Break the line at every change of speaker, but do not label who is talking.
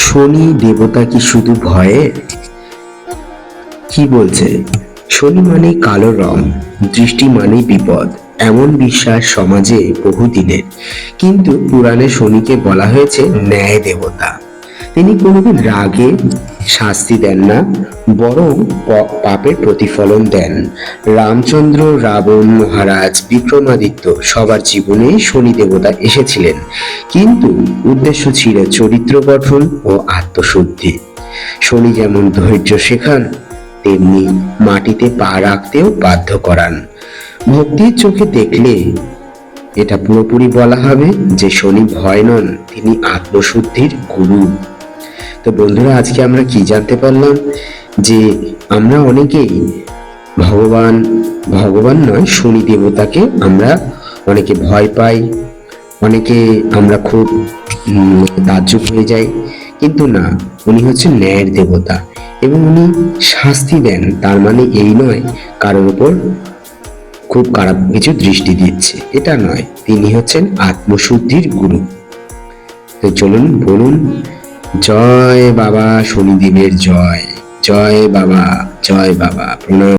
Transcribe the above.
শনি দেবতা কি শুধু ভয়ের? কি বলছে? শনি মানে কালো রং, দৃষ্টি মানে বিপদ, এমন বিশ্বাস সমাজে বহুদিনের। কিন্তু পুরাণে শনিকে বলা হয়েছে ন্যায় দেবতা। তিনি কোনোদিন রাগে শাস্তি দেন না, বরং পাপের প্রতিফলন দেন। রামচন্দ্র, রাবণ, মহারাজ, বিক্রমাদিত্য সবার জীবনেই শনি দেবতা এসেছিলেন, কিন্তু উদ্দেশ্য ছিল চরিত্র গঠন ও আত্মশুদ্ধি। শনি যেমন ধৈর্য শেখান, তেমনি মাটিতে পা রাখতেও বাধ্য করান। ভক্তির চোখে দেখলে এটা পুরোপুরি বলা হবে যে শনি ভয় নন, তিনি আত্মশুদ্ধির গুরু। তো বন্ধুরা, আজকে আমরা কি জানতে পারলাম? যে আমরা অনেকেই ভগবান ভগবান নয়, শনি দেবতাকে আমরা অনেকে ভয় পাই, অনেকে আমরা খুব তাজ্জব হয়ে যাই, কিন্তু না, উনি হচ্ছেন ন্যায়ের দেবতা এবং উনি শাস্তি দেন। তার মানে এই নয় কারোর উপর খুব খারাপ কিছু দৃষ্টি দিচ্ছে, এটা নয়। তিনি হচ্ছেন আত্মশুদ্ধির গুরু। তো চলুন বলুন, জয় বাবা শনিদেবের জয়, জয় বাবা, জয় বাবা, প্রণাম।